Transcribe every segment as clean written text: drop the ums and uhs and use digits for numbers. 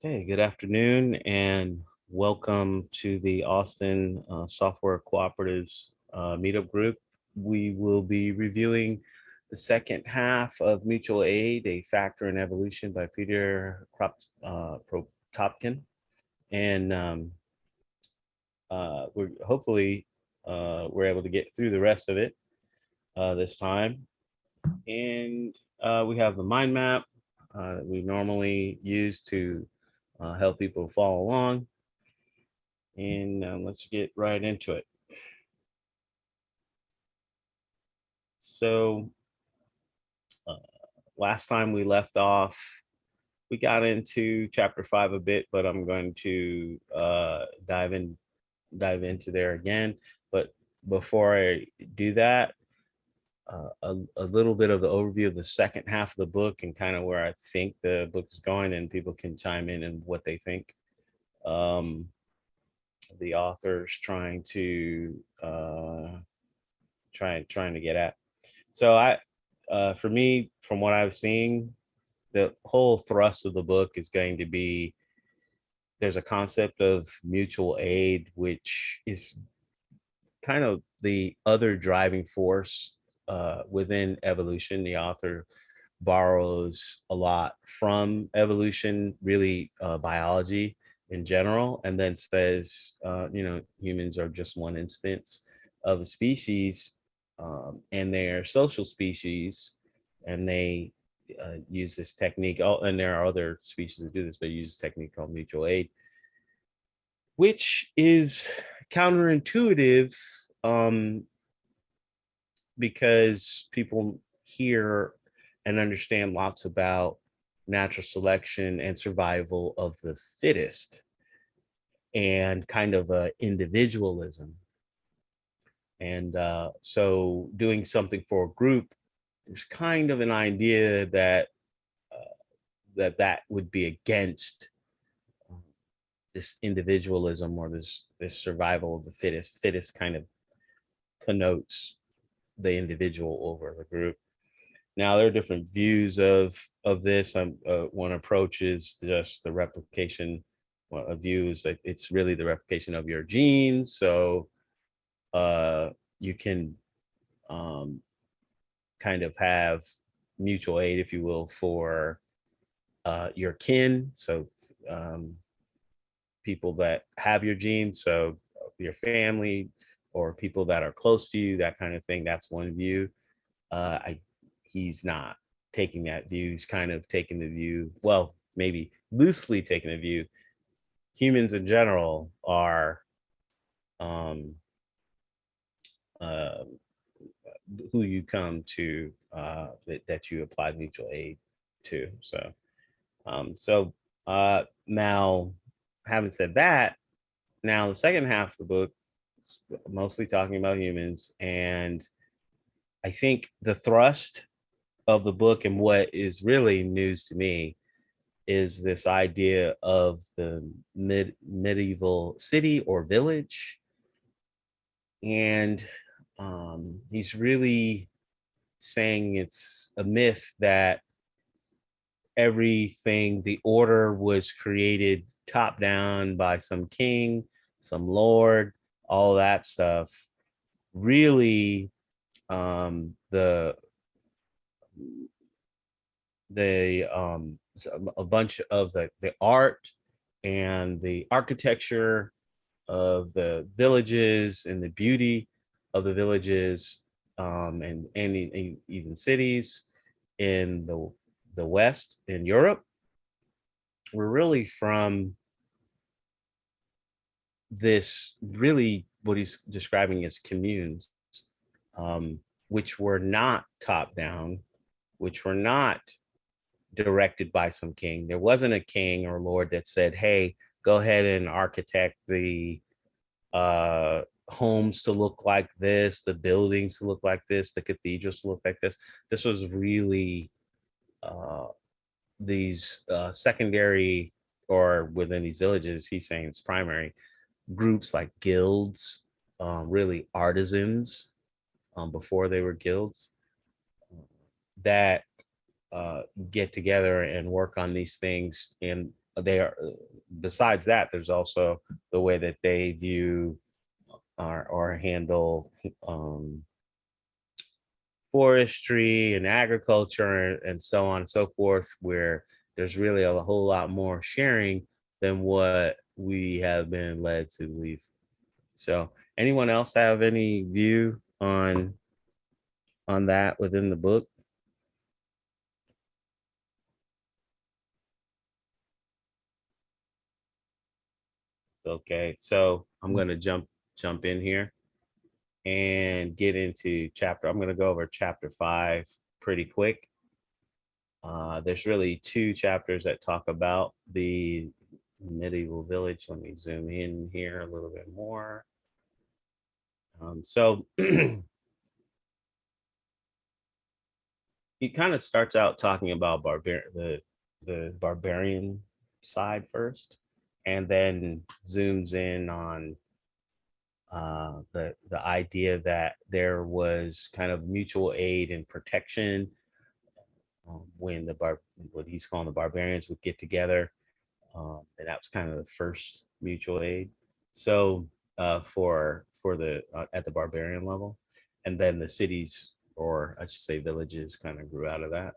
Okay, good afternoon and welcome to the Austin Software Cooperatives Meetup Group. We will be reviewing the second half of Mutual Aid, A Factor in Evolution by Peter Kropotkin. And we're hopefully we're able to get through the rest of it this time. And we have the mind map that we normally use to help people follow along. And let's get right into it. So uh, last time we left off, we got into chapter 5 a bit, but I'm going to dive into there again. But before I do that, a little bit of the overview of the second half of the book and kind of where I think the book is going, and people can chime in and what they think. Um, the author's trying to trying to get at. So for me, from what I was seeing, the whole thrust of the book is going to be there's a concept of mutual aid, which is kind of the other driving force within evolution. The author borrows a lot from evolution, really biology in general, and then says, humans are just one instance of a species, and they're social species, and they use this technique. Oh, and there are other species that do this, but use a technique called mutual aid, which is counterintuitive, um, because people hear and understand lots about natural selection and survival of the fittest and kind of individualism. And so doing something for a group is kind of an idea that that would be against um, this individualism, or this survival of the fittest. Fittest kind of connotes the individual over the group. Now there are different views of this. One approach is just the replication. Well, a view is that it's really the replication of your genes. So uh, you can um, kind of have mutual aid, if you will, for your kin. So people that have your genes, so your family or people that are close to you, that kind of thing. That's one view. He's not taking that view. He's kind of taking the view, well, maybe loosely taking the view. Humans in general are um, uh, who you come to, that you apply mutual aid to. So now, having said that, now the second half of the book is mostly talking about humans, and I think the thrust of the book, and what is really news to me, is this idea of the medieval city or village. And he's really saying it's a myth that everything, the order was created top down by some king, some lord, all that stuff. Really, the a bunch of the art and the architecture of the villages and the beauty of the villages, and even cities in the West in Europe were really from this, really what he's describing as communes, which were not top down, which were not directed by some king. There wasn't a king or lord that said, "Hey, go ahead and architect the homes to look like this, the buildings to look like this, the cathedrals to look like this." This was really uh, these secondary, or within these villages, he's saying it's primary groups like guilds, really artisans, before they were guilds, that get together and work on these things. And they are, besides that, there's also the way that they view or handle forestry and agriculture and so on and so forth, where there's really a whole lot more sharing than what we have been led to believe. So, anyone else have any view on that within the book? Okay, so I'm going to jump in here and get into chapter. I'm going to go over chapter 5 pretty quick. There's really 2 chapters that talk about the medieval village. Let me zoom in here a little bit more. So he kind of starts out talking about the barbarian side first, and then zooms in on the idea that there was kind of mutual aid and protection when what he's calling the barbarians would get together, and that was kind of the first mutual aid. So for the at the barbarian level, and then the cities, or I should say villages, kind of grew out of that.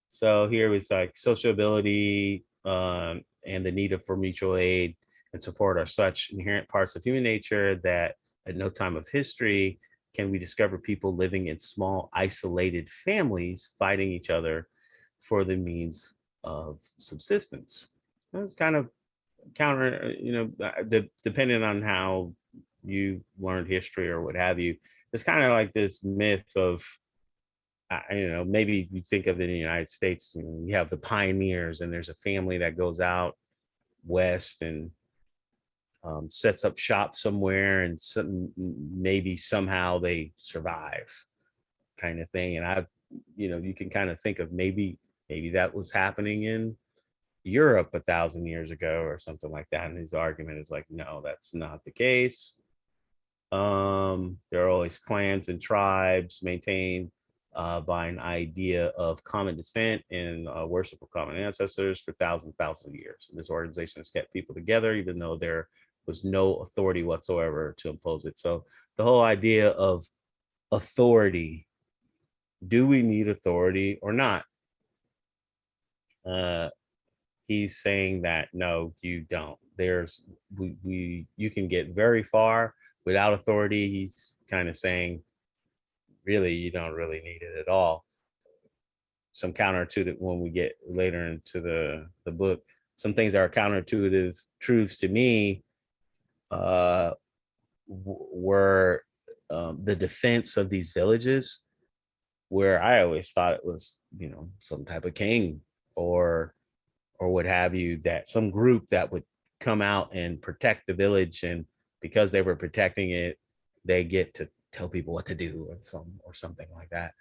So here was like sociability, and the need for mutual aid and support are such inherent parts of human nature that at no time of history can we discover people living in small, isolated families fighting each other for the means of subsistence. That's kind of counter, depending on how you learned history or what have you. It's kind of like this myth of maybe if you think of it in the United States, you have the pioneers, and there's a family that goes out west and sets up shop somewhere, and maybe somehow they survive, kind of thing. And you can kind of think of maybe that was happening in Europe 1,000 years ago or something like that. And his argument is like, no, that's not the case. There are always clans and tribes maintained by an idea of common descent and worship of common ancestors for thousands of years. And this organization has kept people together, even though there was no authority whatsoever to impose it. So the whole idea of authority, do we need authority or not? Uh, he's saying that no, you don't. You can get very far without authority. He's kind of saying really you don't really need it at all. Some counterintuitive, when we get later into the book, some things that are counterintuitive truths to me uh were the defense of these villages, where I always thought it was some type of king or what have you, that some group that would come out and protect the village, and because they were protecting it, they get to tell people what to do or something like that.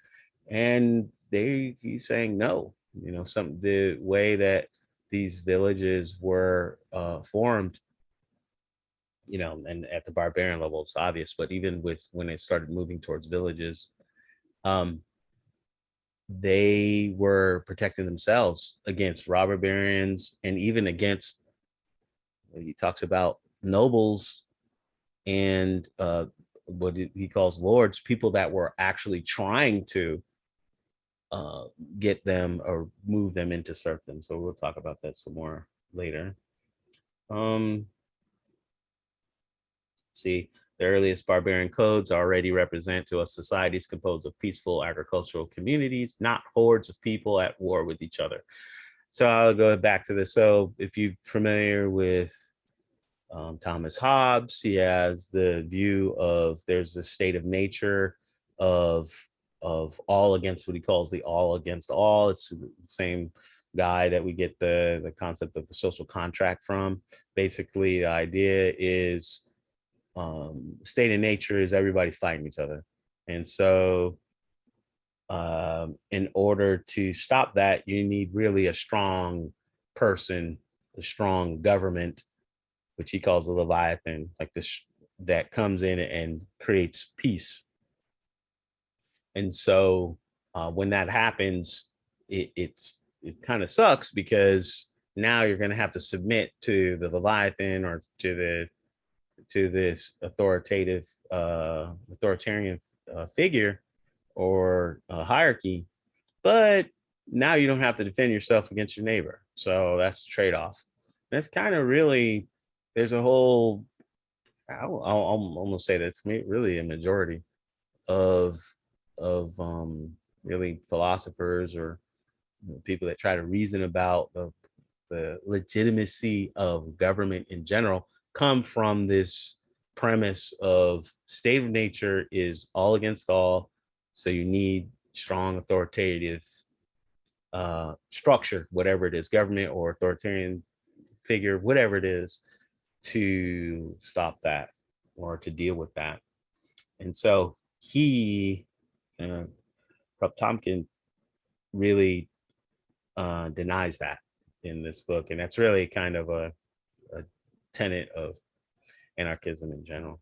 And he's saying no. The way that these villages were formed, and at the barbarian level it's obvious, but even with when they started moving towards villages, um they were protecting themselves against robber barons, and even against, he talks about nobles and what he calls lords, people that were actually trying to uh, get them or move them into serfdom. So we'll talk about that some more later. Um, see, the earliest barbarian codes already represent to us societies composed of peaceful agricultural communities, not hordes of people at war with each other. So I'll go back to this. So if you're familiar with Thomas Hobbes, he has the view of there's a state of nature of all against what he calls the all against all. It's the same guy that we get the concept of the social contract from. Basically, the idea is state of nature is everybody fighting each other, and so in order to stop that, you need really a strong person, a strong government, which he calls the Leviathan, like this, that comes in and creates peace. And so when that happens, it kind of sucks because now you're going to have to submit to the Leviathan or to this authoritarian figure or hierarchy, but now you don't have to defend yourself against your neighbor. So that's the trade-off. That's kind of really, there's a whole, I'll almost say that's really a majority of really philosophers or people that try to reason about the legitimacy of government in general come from this premise of state of nature is all against all, so you need strong authoritative structure, whatever it is, government or authoritarian figure, whatever it is, to stop that or to deal with that. And so he, uh, Kropotkin, really denies that in this book, and that's really kind of a tenet of anarchism in general.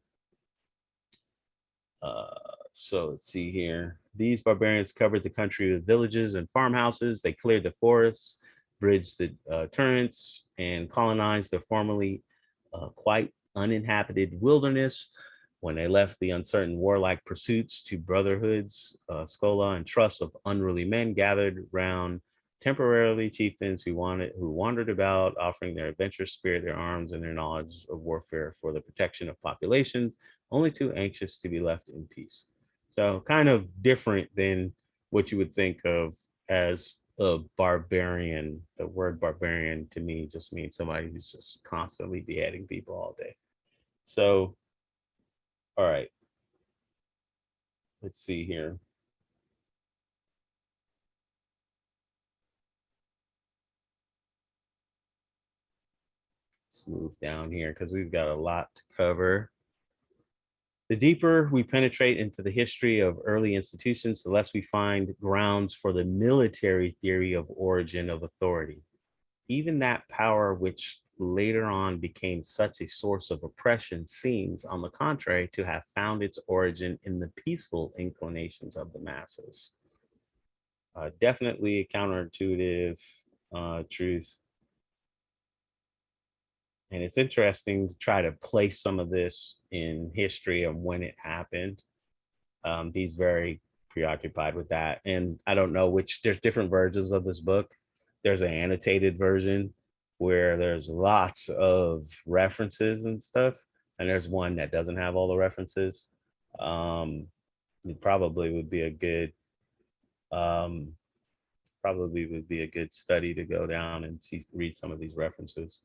Uh, so let's see here. These barbarians covered the country with villages and farmhouses. They cleared the forests, bridged the torrents, and colonized the formerly quite uninhabited wilderness. When they left the uncertain warlike pursuits to brotherhoods, schola, and trusts of unruly men gathered round temporarily chieftains who wandered about, offering their adventurous spirit, their arms, and their knowledge of warfare for the protection of populations, only too anxious to be left in peace. So kind of different than what you would think of as a barbarian. The word barbarian to me just means somebody who's just constantly beheading people all day. So, all right, let's see here. Let's move down here because we've got a lot to cover. The deeper we penetrate into the history of early institutions, the less we find grounds for the military theory of origin of authority. Even that power which later on became such a source of oppression seems, on the contrary, to have found its origin in the peaceful inclinations of the masses. Definitely a counterintuitive truth. And it's interesting to try to place some of this in history and when it happened. He's very preoccupied with that. And I don't know which, there's different versions of this book. There's an annotated version where there's lots of references and stuff. And there's one that doesn't have all the references. It probably would be a good, um, probably would be a good study to go down and read some of these references.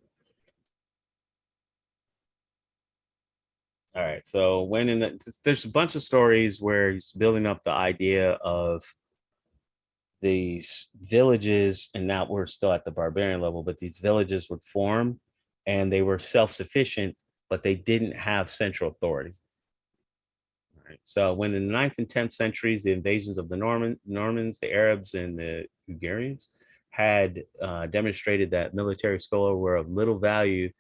All right. So there's a bunch of stories where he's building up the idea of these villages, and now we're still at the barbarian level, but these villages would form and they were self-sufficient, but they didn't have central authority. Right. So when in the 9th and 10th centuries, the invasions of the Normans, the Arabs, and the Hungarians had demonstrated that military schola were of little value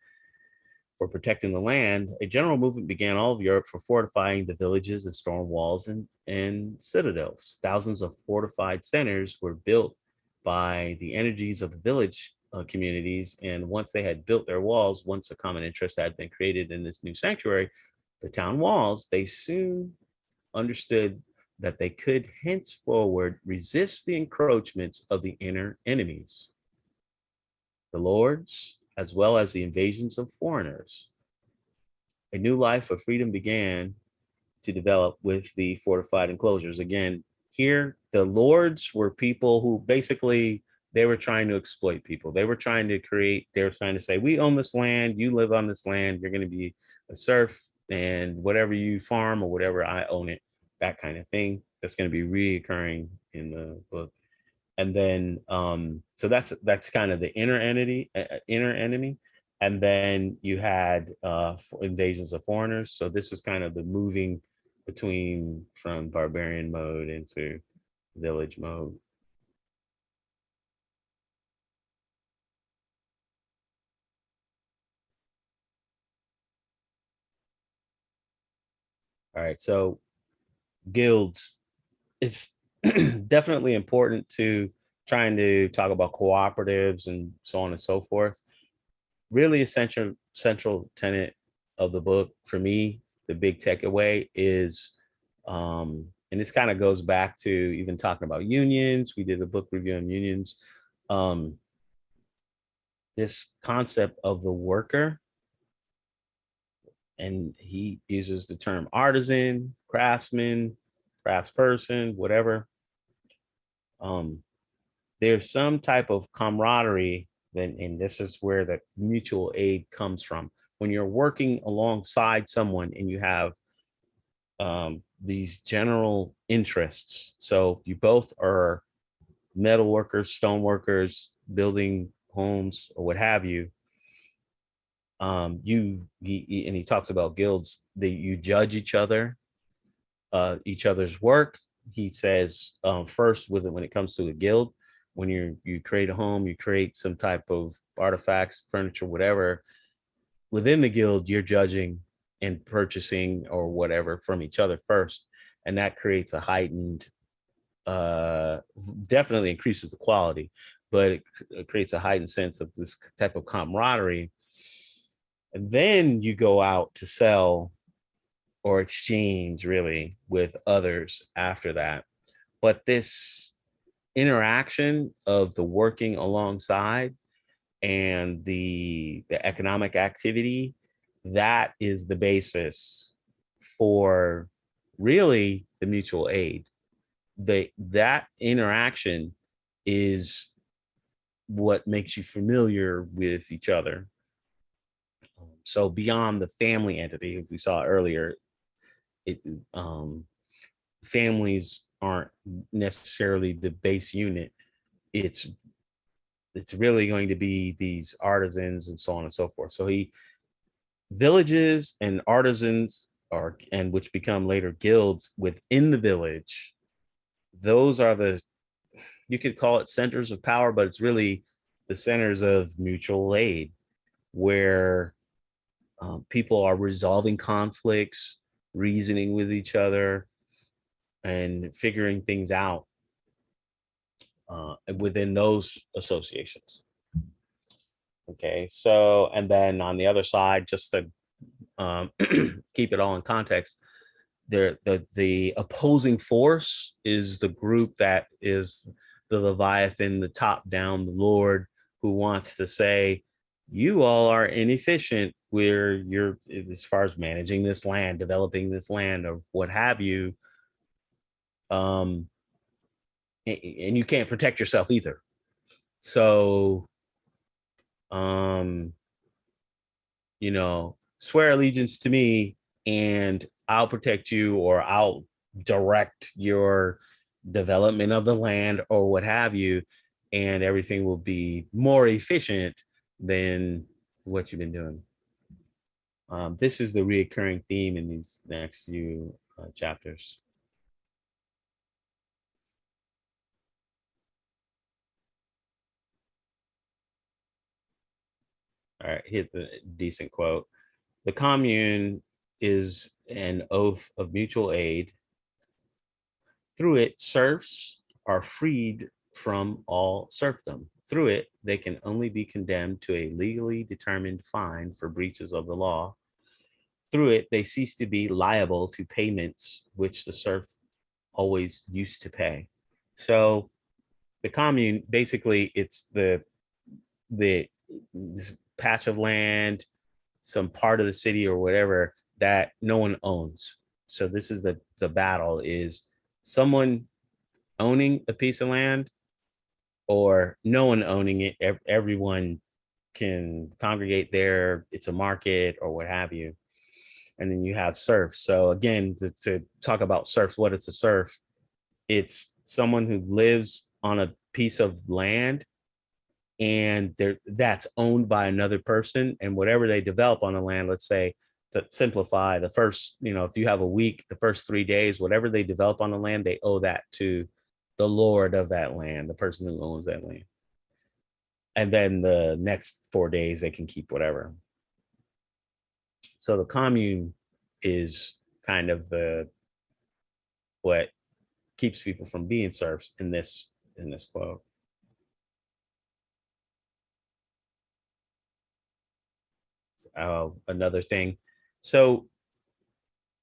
for protecting the land, a general movement began all of Europe for fortifying the villages and storm walls and citadels. Thousands of fortified centers were built by the energies of the village communities. And once they had built their walls, once a common interest had been created in this new sanctuary, the town walls, they soon understood that they could henceforward resist the encroachments of the inner enemies, the lords, as well as the invasions of foreigners. A new life of freedom began to develop with the fortified enclosures. Again, here, the lords were people who basically they were trying to exploit people. They were trying to they were trying to say, we own this land, you live on this land, you're going to be a serf, and whatever you farm or whatever, I own it, that kind of thing. That's going to be reoccurring in the book. And then so that's kind of the inner enemy. And then you had invasions of foreigners. So this is kind of the moving between from barbarian mode into village mode. All right, so guilds, it's definitely important to trying to talk about cooperatives and so on and so forth. Really essential central tenet of the book for me, the big takeaway is, and this kind of goes back to even talking about unions. We did a book review on unions. Um, this concept of the worker, and he uses the term artisan, craftsman, craftsperson, whatever. Um, there's some type of camaraderie, and this is where the mutual aid comes from. When you're working alongside someone and you have these general interests, so you both are metal workers, stone workers, building homes or what have you. And he talks about guilds that you judge each other's work. He says, first, with it, when it comes to a guild, when you create a home, you create some type of artifacts, furniture, whatever. Within the guild, you're judging and purchasing or whatever from each other first, and that creates a heightened, definitely increases the quality, but it creates a heightened sense of this type of camaraderie. And then you go out to sell or exchange really with others after that. But this interaction of the working alongside and the economic activity, that is the basis for really the mutual aid. That interaction is what makes you familiar with each other. So beyond the family entity, as we saw earlier, it families aren't necessarily the base unit. It's it's really going to be these artisans and so on and so forth. So he villages and artisans are, and which become later guilds within the village. Those are the, you could call it centers of power, but it's really the centers of mutual aid, where people are resolving conflicts, reasoning with each other, and figuring things out within those associations. Okay, so, and then on the other side, just to keep it all in context, the opposing force is the group that is the Leviathan, the top down, the Lord, who wants to say, you all are inefficient where you're, as far as managing this land, developing this land, or what have you. Um, and you can't protect yourself either. So, um, swear allegiance to me and I'll protect you, or I'll direct your development of the land or what have you, and everything will be more efficient than what you've been doing. This is the reoccurring theme in these next few chapters. All right, here's a decent quote. The commune is an oath of mutual aid. Through it, serfs are freed from all serfdom. Through it, they can only be condemned to a legally determined fine for breaches of the law. Through it, they cease to be liable to payments which the serf always used to pay. So the commune, basically, it's the this patch of land, some part of the city or whatever that no one owns. So this is the battle, is someone owning a piece of land or no one owning it. Everyone can congregate there. It's a market or what have you. And then you have serfs. So again, to talk about serfs, what is a serf? It's someone who lives on a piece of land and that's owned by another person, and whatever they develop on the land, let's say, to simplify, the first, if you have a week, the first 3 days, whatever they develop on the land, they owe that to the lord of that land, the person who owns that land. And then the next 4 days they can keep whatever. So the commune is kind of the what keeps people from being serfs in this quote. Another thing. So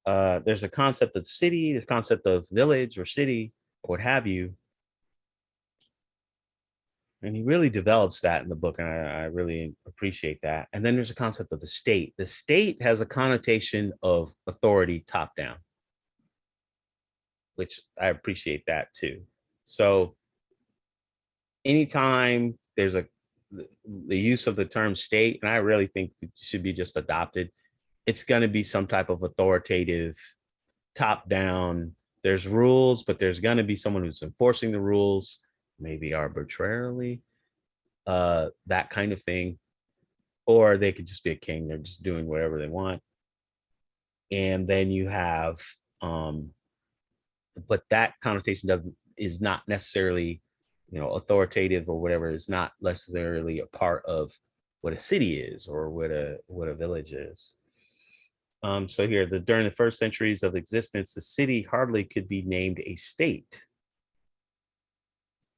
there's a concept of city, there's a concept of village or city, or what have you. And he really develops that in the book, and I really appreciate that. And then there's a concept of the state. The state has a connotation of authority top down, which I appreciate that too. So anytime there's the use of the term state, and I really think it should be just adopted, it's going to be some type of authoritative top down. There's rules, but there's going to be someone who's enforcing the rules, maybe arbitrarily, that kind of thing. Or they could just be a king. They're just doing whatever they want. And then you have, but that connotation is not necessarily, authoritative or whatever, is not necessarily a part of what a city is or what a village is. So here, during the first centuries of existence, the city hardly could be named a state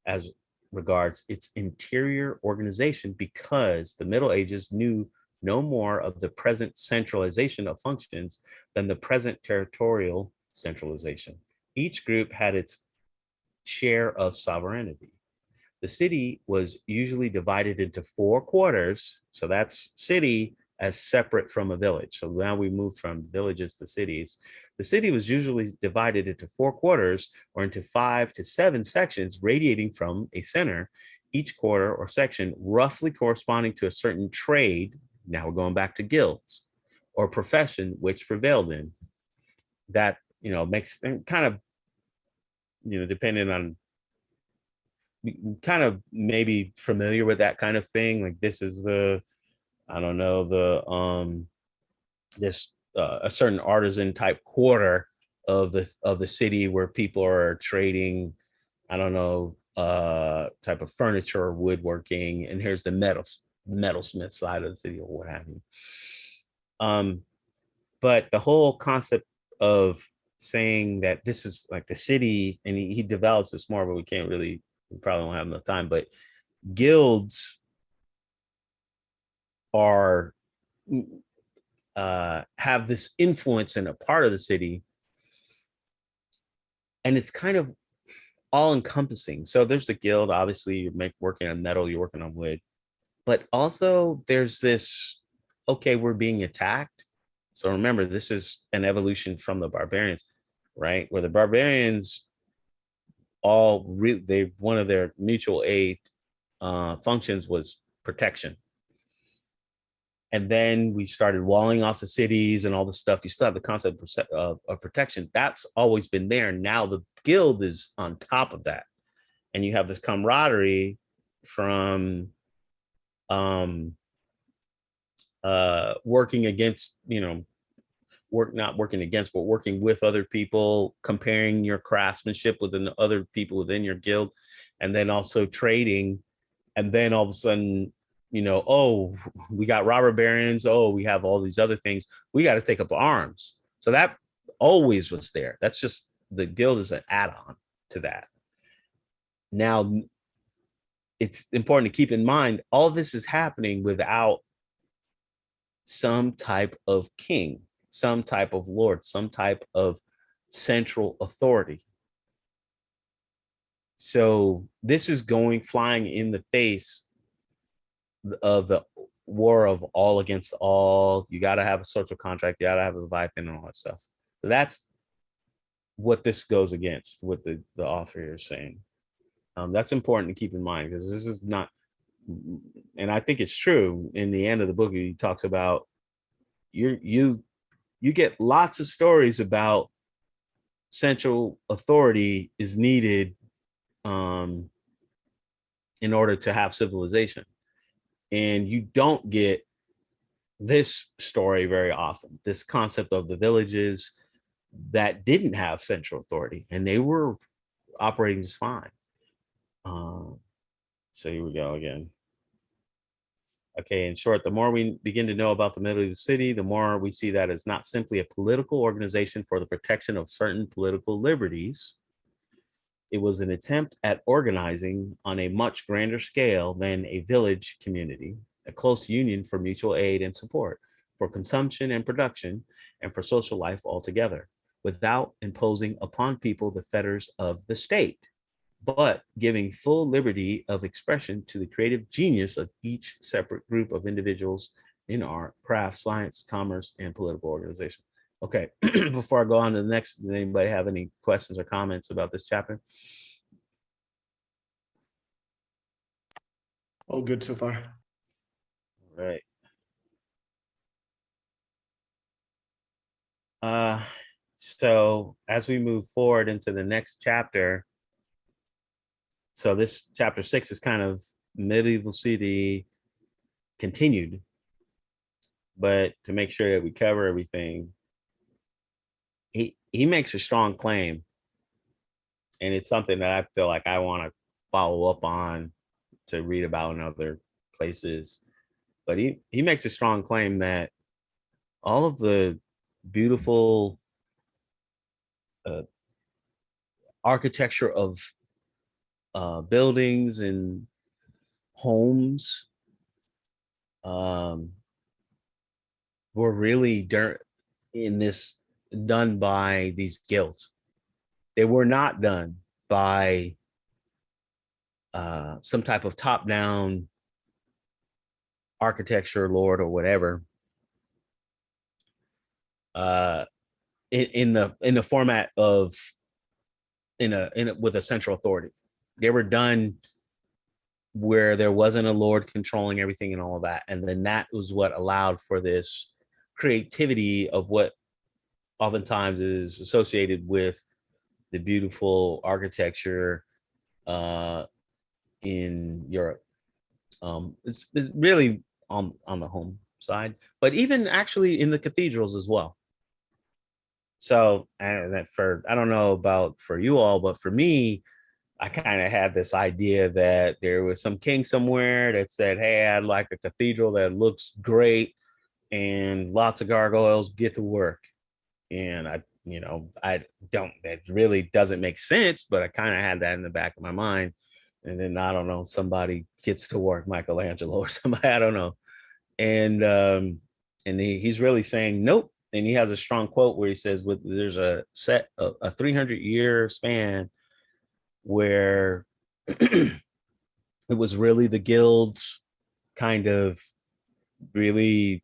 as regards its interior organization, because the Middle Ages knew no more of the present centralization of functions than the present territorial centralization. Each group had its share of sovereignty. The city was usually divided into 4 quarters. So that's city as separate from a village. So now we moved from villages to cities. The city was usually divided into 4 quarters or into 5 to 7 sections radiating from a center, each quarter or section roughly corresponding to a certain trade. Now we're going back to guilds, or profession which prevailed in. That, makes kind of, depending on, kind of maybe familiar with that kind of thing. Like this is I don't know, this a certain artisan type quarter of the city where people are trading, I don't know, type of furniture or woodworking, and here's the metalsmith side of the city or what have you. But the whole concept of saying that this is like the city, and he develops this more, but we probably don't have enough time, but guilds are have this influence in a part of the city, and it's kind of all encompassing. So there's the guild, obviously you're working on metal, you're working on wood, but also there's this, okay, we're being attacked. So remember, this is an evolution from the barbarians, right? Where the barbarians one of their mutual aid functions was protection. And then we started walling off the cities and all the stuff. You still have the concept of protection. That's always been there. Now the guild is on top of that. And you have this camaraderie from working against, not working against, but working with other people, comparing your craftsmanship with other people within your guild, and then also trading. And then all of a sudden, oh, we got robber barons. Oh, we have all these other things. We got to take up arms. So that always was there. That's just, the guild is an add-on to that. Now, it's important to keep in mind, all this is happening without some type of king, some type of lord, some type of central authority. So this is flying in the face of the war of all against all. You got to have a social contract, you got to have a Leviathan and all that stuff. So that's what this goes against, what the author here is saying. That's important to keep in mind, because this is not, and I think it's true. In the end of the book, he talks about you get lots of stories about central authority is needed in order to have civilization. And you don't get this story very often, this concept of the villages that didn't have central authority and they were operating just fine. So here we go again. Okay, in short, the more we begin to know about the medieval city, the more we see that it's not simply a political organization for the protection of certain political liberties. It was an attempt at organizing on a much grander scale than a village community, a close union for mutual aid and support. for consumption and production, and for social life altogether, without imposing upon people the fetters of the state, but giving full liberty of expression to the creative genius of each separate group of individuals in art, craft, science, commerce, and political organization. Okay, before I go on to the next, does anybody have any questions or comments about this chapter? All good so far. All right. So as we move forward into the next chapter, so this chapter 6 is kind of medieval city continued, but to make sure that we cover everything, he makes a strong claim, and it's something that I feel like I want to follow up on to read about in other places. But he makes a strong claim that all of the beautiful architecture of buildings and homes were really in this done by these guilds. They were not done by some type of top-down architecture lord or whatever, in the format of in a with a central authority. They were done where there wasn't a lord controlling everything and all of that, and then that was what allowed for this creativity of what oftentimes is associated with the beautiful architecture in Europe. It's really on the home side, but even actually in the cathedrals as well. So I don't know about for you all, but for me, I kind of had this idea that there was some king somewhere that said, "Hey, I'd like a cathedral that looks great and lots of gargoyles, get to work." And I don't, that really doesn't make sense, but I kind of had that in the back of my mind. And then I don't know, somebody gets to work, Michelangelo or somebody, I don't know. And he's really saying nope. And he has a strong quote where he says, there's a 300-year span where it was really the guilds kind of really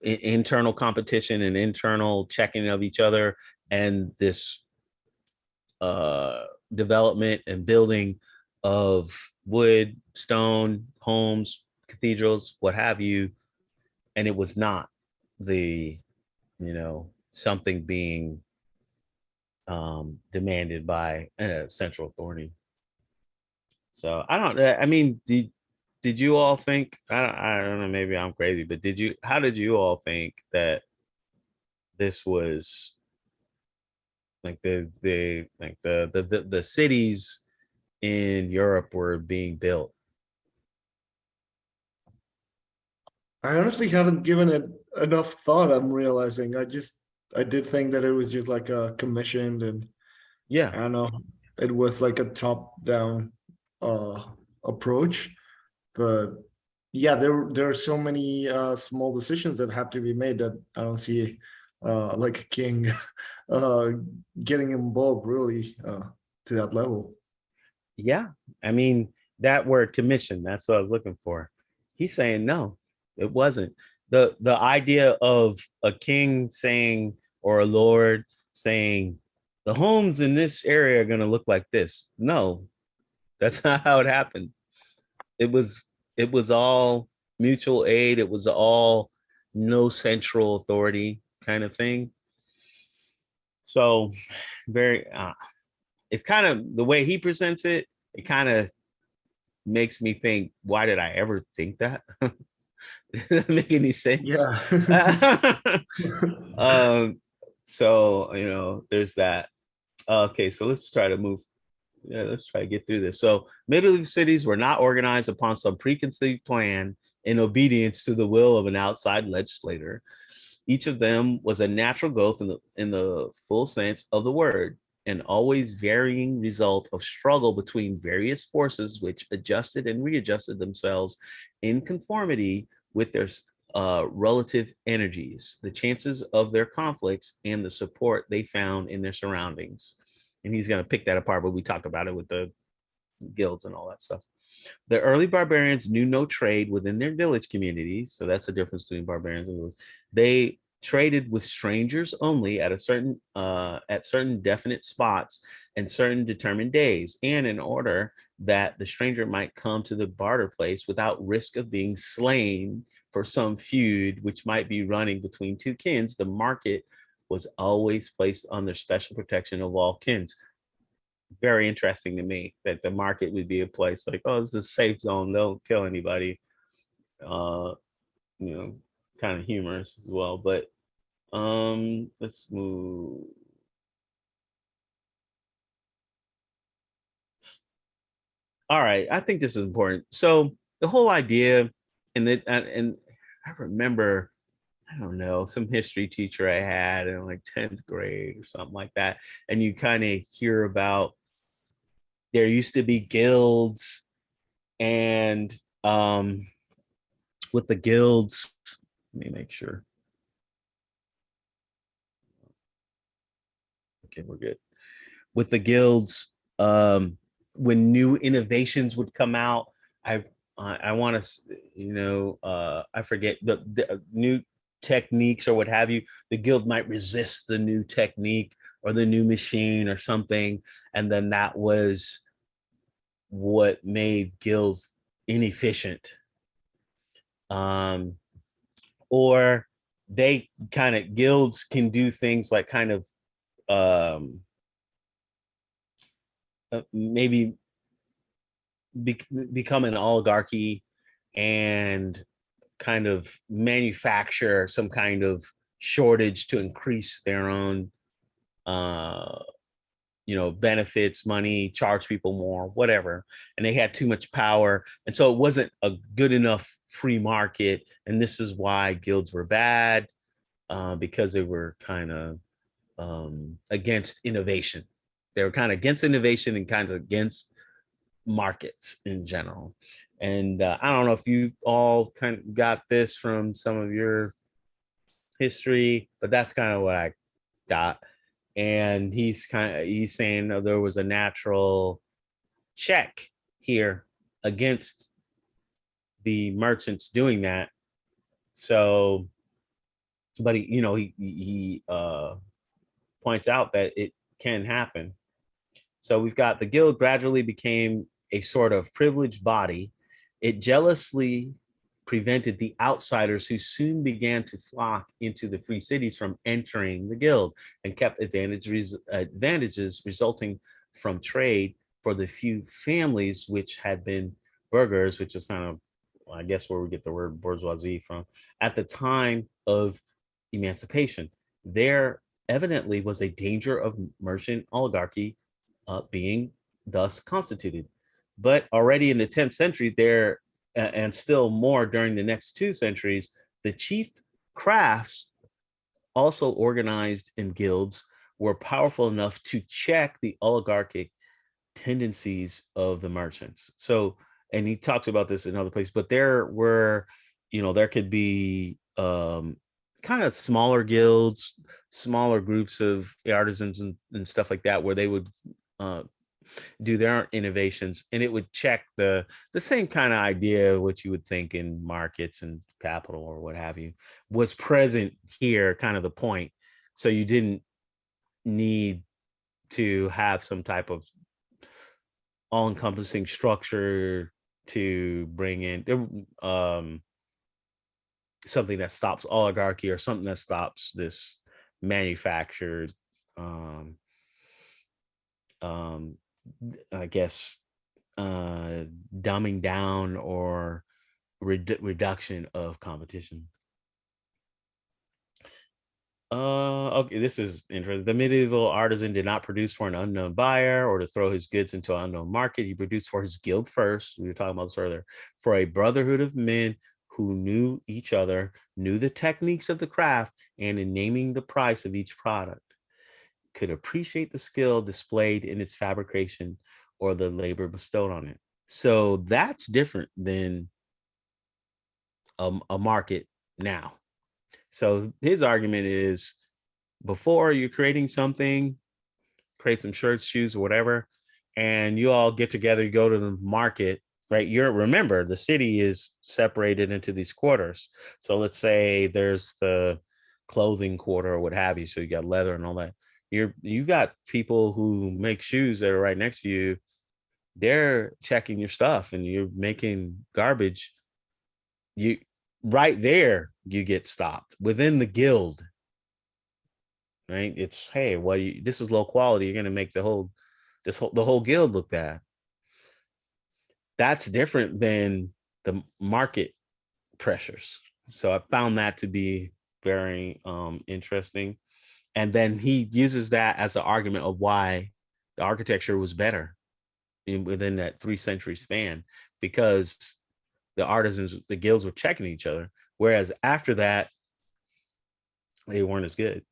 internal competition and internal checking of each other, and this development and building of wood, stone, homes, cathedrals, what have you. And it was not the, something being demanded by a central authority. So I mean, did you all think, I don't know, maybe I'm crazy, but how did you all think that this was like the cities in Europe were being built? I honestly hadn't given it enough thought, I'm realizing. I did think that it was just like a commissioned, and Yeah. I don't know, it was like a top-down approach. But yeah, there are so many small decisions that have to be made that I don't see like a king uh getting involved really to that level. Yeah. I mean, that word commission, that's what I was looking for. He's saying no, it wasn't. The idea of a king saying, or a lord saying, the homes in this area are going to look like this. No, that's not how it happened. It was all mutual aid. It was all no central authority kind of thing. So very it's kind of the way he presents it, it kind of makes me think, why did I ever think that? Doesn't make any sense. Yeah. um, so there's that. Okay, so let's try to move. Yeah, let's try to get through this. So medieval cities were not organized upon some preconceived plan in obedience to the will of an outside legislator. Each of them was a natural growth in the full sense of the word, an always varying result of struggle between various forces which adjusted and readjusted themselves in conformity with their relative energies, the chances of their conflicts, and the support they found in their surroundings. And he's going to pick that apart, but we talked about it with the guilds and all that stuff. The early barbarians knew no trade within their village communities. So that's the difference between barbarians and village. They traded with strangers only at certain definite spots and certain determined days, and in order that the stranger might come to the barter place without risk of being slain for some feud which might be running between two kins, the market was always placed under special protection of all kins. Very interesting to me that the market would be a place like, oh, this is a safe zone, don't kill anybody. uh you know, kind of humorous as well. But let's move. All right, I think this is important. So the whole idea, and I remember, I don't know, some history teacher I had in like 10th grade or something like that, and you kind of hear about there used to be guilds, and with the guilds, let me make sure. Okay, we're good. With the guilds, when new innovations would come out, I I want to, I forget the new techniques or what have you. The guild might resist the new technique or the new machine or something, and then that was what made guilds inefficient. Um, or they kind of guilds can do things like kind of um, maybe become an oligarchy and kind of manufacture some kind of shortage to increase their own uh benefits, money, charge people more, whatever. And they had too much power, and so it wasn't a good enough free market, and this is why guilds were bad, because they were kind of against innovation. They were kind of against innovation and kind of against markets in general. And I don't know if you all kind of got this from some of your history, but that's kind of what I got. And he's saying there was a natural check here against the merchants doing that. So, but he points out that it can happen. So we've got the guild gradually became a sort of privileged body. It jealously prevented the outsiders who soon began to flock into the free cities from entering the guild, and kept advantages resulting from trade for the few families which had been burghers, which is kind of, I guess, where we get the word bourgeoisie from, at the time of emancipation. There evidently was a danger of merchant oligarchy being thus constituted. But already in the 10th century, there, and still more during the next 2 centuries, the chief crafts, also organized in guilds, were powerful enough to check the oligarchic tendencies of the merchants. So, and he talks about this in other places, but there were, there could be kind of smaller guilds, smaller groups of artisans and stuff like that, where they would uh, do their innovations, and it would check the same kind of idea of what you would think in markets and capital or what have you was present here, kind of the point. So you didn't need to have some type of all-encompassing structure to bring in something that stops oligarchy, or something that stops this manufactured um um I guess dumbing down or reduction of competition. Okay, this is interesting. The medieval artisan did not produce for an unknown buyer or to throw his goods into an unknown market. He produced for his guild first. We were talking about this earlier, for a brotherhood of men who knew each other, knew the techniques of the craft, and in naming the price of each product, could appreciate the skill displayed in its fabrication or the labor bestowed on it. So that's different than a market. now. So his argument is, before you're creating something, create some shirts, shoes, or whatever, and you all get together, you go to the market, right? Remember, the city is separated into these quarters. So let's say there's the clothing quarter or what have you. So you got leather and all that. You got people who make shoes that are right next to you. They're checking your stuff and you're making garbage. You right there, you get stopped within the guild. Right? It's, hey, this is low quality. You're gonna make the whole guild look bad. That's different than the market pressures. So I found that to be very interesting. And then he uses that as an argument of why the architecture was better within that 3 century span, because the artisans, the guilds were checking each other. Whereas after that, they weren't as good.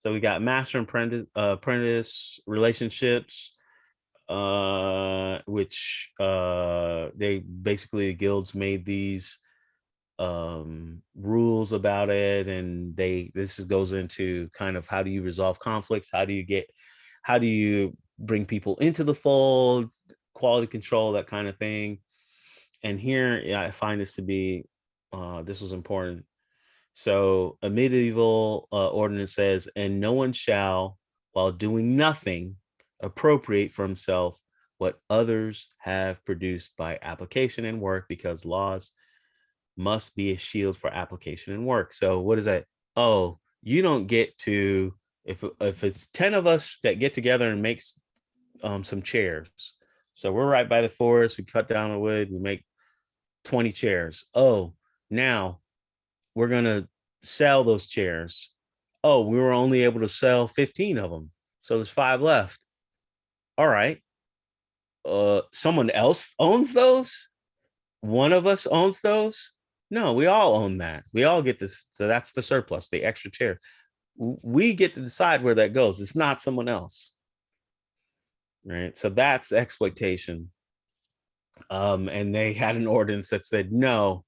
So we got master and apprentice relationships, which they basically, the guilds made these rules about it, and this goes into kind of how do you resolve conflicts, how do you bring people into the fold, quality control, that kind of thing. And here, yeah, I find this to be this was important. So a medieval ordinance says, and no one shall, while doing nothing, appropriate for himself what others have produced by application and work, because laws must be a shield for application and work. So what is that? Oh, you don't get to, if it's 10 of us that get together and makes some chairs. So we're right by the forest, we cut down the wood, we make 20 chairs. Oh, now we're going to sell those chairs. Oh, we were only able to sell 15 of them. So there's 5 left. All right. Someone else owns those? One of us owns those? No, we all own that. We all get this. So that's the surplus, the extra chair. We get to decide where that goes. It's not someone else. Right. So that's exploitation. And they had an ordinance that said, no,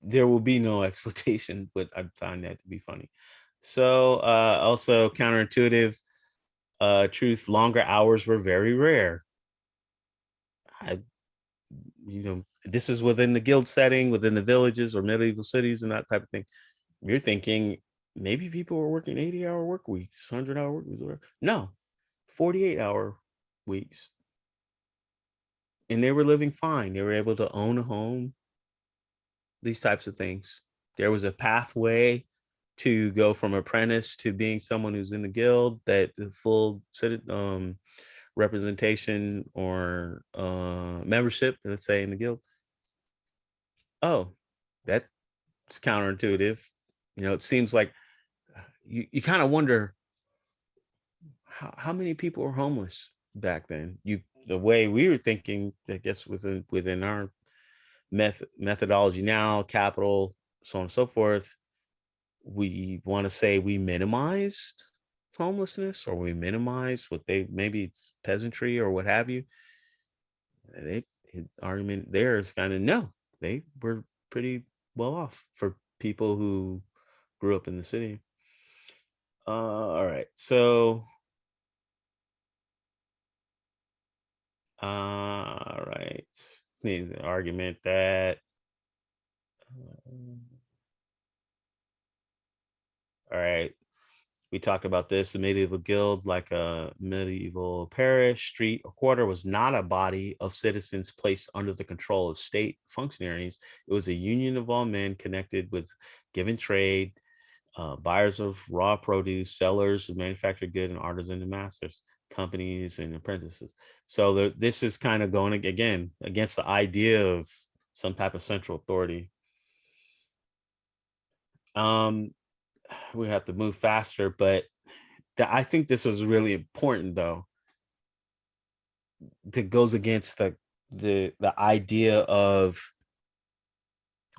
there will be no exploitation, but I find that to be funny. So also counterintuitive truth, longer hours were very rare. This is within the guild setting, within the villages or medieval cities and that type of thing. You're thinking maybe people were working 80-hour work weeks, 100-hour work weeks. No, 48-hour weeks. And they were living fine. They were able to own a home, these types of things. There was a pathway to go from apprentice to being someone who's in the guild, that the full representation or membership, let's say, in the guild. Oh, that's counterintuitive. It seems like you kind of wonder how many people were homeless back then. The way we were thinking, I guess, within our methodology now, capital, so on and so forth, we want to say we minimized homelessness, or we minimized maybe it's peasantry or what have you. His argument there is kind of, no, they were pretty well off for people who grew up in the city. All right, so all right, the argument that all right, we talked about this. The medieval guild, like a medieval parish, street, or quarter, was not a body of citizens placed under the control of state functionaries. It was a union of all men connected with given trade, buyers of raw produce, sellers of manufactured good, and artisans and masters, companies and apprentices. So this is kind of going again against the idea of some type of central authority. We have to move faster, but I think this is really important, though, that goes against the idea of,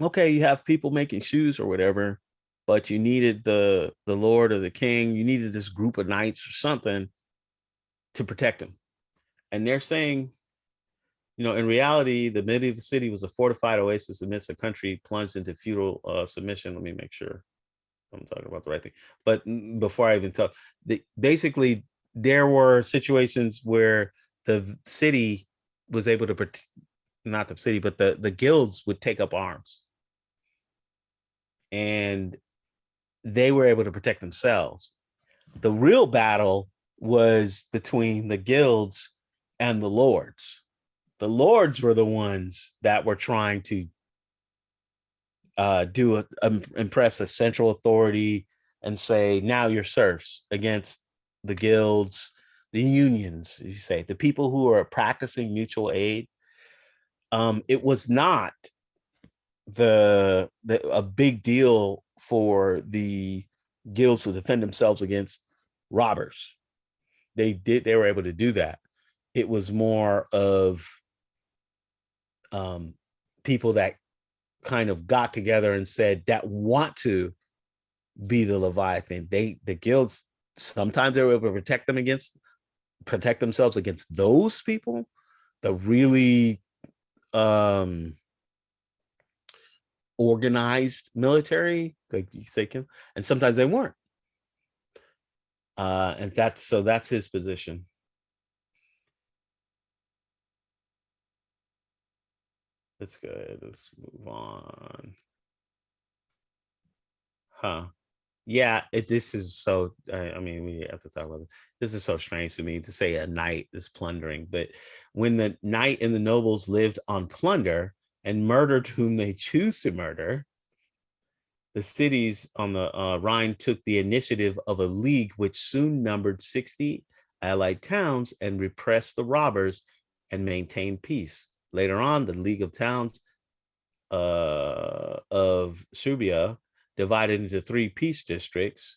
okay, you have people making shoes or whatever, but you needed the lord or the king, you needed this group of knights or something to protect them. And they're saying, In reality, the medieval city was a fortified oasis amidst a country plunged into feudal submission. Let me make sure I'm talking about the right thing. But before I even talk, basically, there were situations where the city was able to, not the city, but the guilds would take up arms. And they were able to protect themselves. The real battle was between the guilds and the lords. The lords were the ones that were trying to impress a central authority and say, now you're serfs, against the guilds, the unions, you say, the people who are practicing mutual aid. It was not a big deal for the guilds to defend themselves against robbers. They were able to do that. It was more of people that kind of got together and said that want to be the Leviathan. The guilds, sometimes they were able to protect themselves against those people, the really organized military, like you say, Kim, and sometimes they weren't. And that's his position. That's good. Let's move on. Huh. Yeah, this is so, I mean, we have to talk about it. This is so strange to me to say a knight is plundering, but when the knight and the nobles lived on plunder and murdered whom they choose to murder, the cities on the Rhine took the initiative of a league which soon numbered 60 allied towns and repressed the robbers and maintained peace. Later on, the League of Towns of Serbia, divided into 3 peace districts,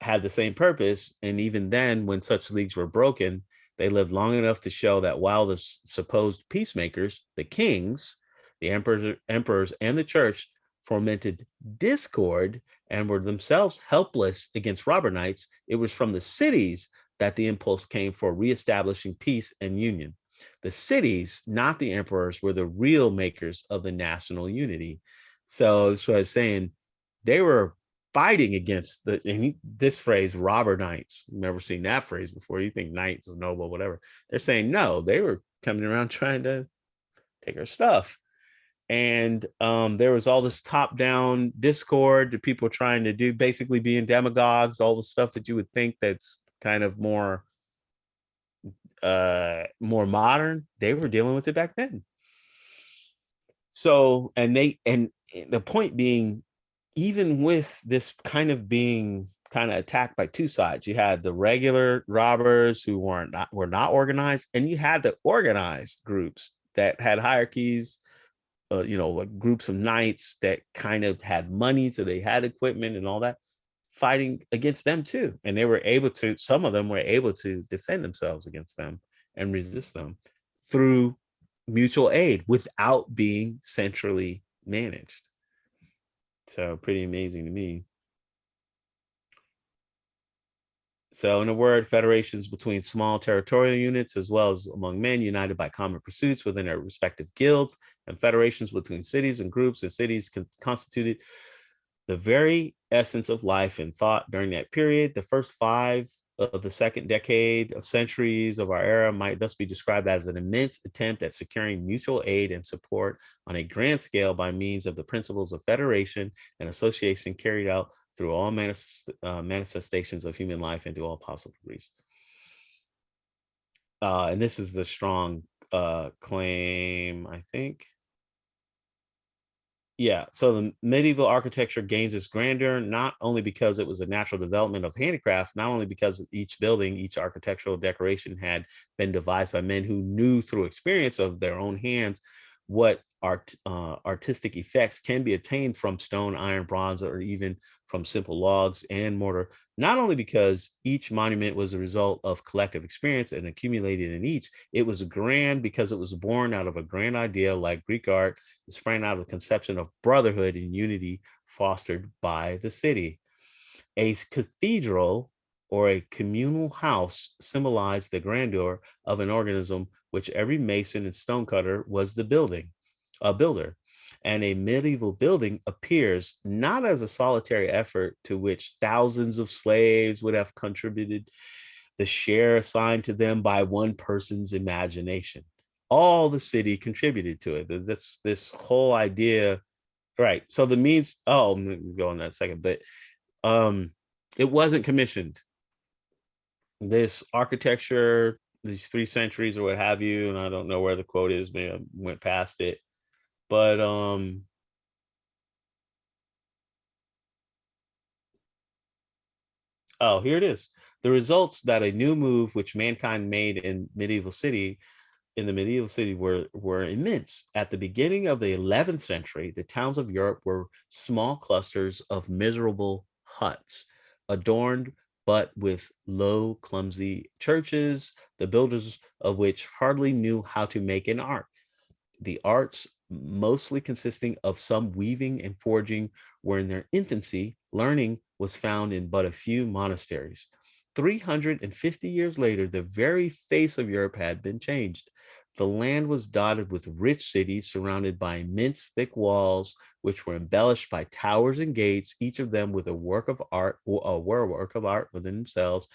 had the same purpose. And even then, when such leagues were broken, they lived long enough to show that while the supposed peacemakers, the kings, the emperors, and the church fomented discord and were themselves helpless against robber knights, it was from the cities that the impulse came for reestablishing peace and union. The cities, not the emperors, were the real makers of the national unity. So that's what I was saying. They were fighting against this phrase, robber knights. You've never seen that phrase before. You think knights is noble, whatever. They're saying no, they were coming around trying to take our stuff. And there was all this top-down discord, the people trying to do, basically being demagogues, all the stuff that you would think that's kind of more modern. They were dealing with it back then. So, and the point being, even with this kind of being kind of attacked by two sides, you had the regular robbers who were not organized, and you had the organized groups that had hierarchies, like groups of knights that kind of had money, so they had equipment and all that, fighting against them too. And some of them were able to defend themselves against them and resist them through mutual aid without being centrally managed. So pretty amazing to me. So in a word, federations between small territorial units as well as among men united by common pursuits within their respective guilds, and federations between cities and groups and cities constituted the very essence of life and thought during that period. The first 5 of the second decade of centuries of our era might thus be described as an immense attempt at securing mutual aid and support on a grand scale by means of the principles of federation and association carried out through all manifestations of human life and to all possible degrees. And this is the strong claim, I think. Yeah, so the medieval architecture gains its grandeur not only because it was a natural development of handicraft, not only because each building, each architectural decoration had been devised by men who knew through experience of their own hands what artistic effects can be attained from stone, iron, bronze, or even from simple logs and mortar, not only because each monument was a result of collective experience and accumulated in each, it was grand because it was born out of a grand idea like Greek art, sprang out of the conception of brotherhood and unity fostered by the city. A cathedral or a communal house symbolized the grandeur of an organism which every mason and stonecutter was the builder. And a medieval building appears not as a solitary effort to which thousands of slaves would have contributed the share assigned to them by one person's imagination. All the city contributed to it. That's this whole idea, right? So the means, oh, I'm gonna go on that second, but it wasn't commissioned. This architecture, these 3 centuries or what have you, and I don't know where the quote is, maybe I went past it, but oh, here it is. The results that a new move which mankind made in the medieval city were immense. At the beginning of the 11th century, the towns of Europe were small clusters of miserable huts, adorned but with low, clumsy churches, the builders of which hardly knew how to make an ark. The arts, mostly consisting of some weaving and forging, were in their infancy. Learning was found in but a few monasteries. 350 years later, the very face of Europe had been changed. The land was dotted with rich cities surrounded by immense thick walls, which were embellished by towers and gates, each of them with a work of art within themselves.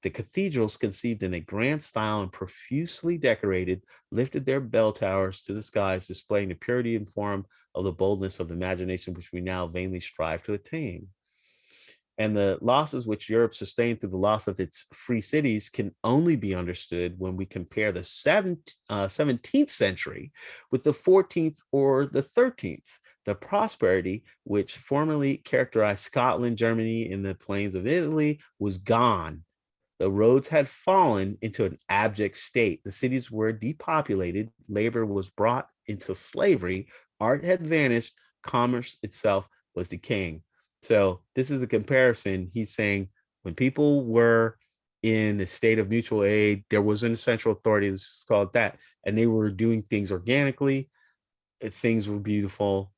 The cathedrals, conceived in a grand style and profusely decorated, lifted their bell towers to the skies, displaying the purity and form of the boldness of imagination which we now vainly strive to attain. And the losses which Europe sustained through the loss of its free cities can only be understood when we compare the 17th century with the 14th or the 13th. The prosperity which formerly characterized Scotland, Germany, and the plains of Italy was gone. The roads had fallen into an abject state. The cities were depopulated. Labor was brought into slavery. Art had vanished. Commerce itself was decaying. So this is a comparison. He's saying when people were in a state of mutual aid, there wasn't a central authority, this is called that, and they were doing things organically. Things were beautiful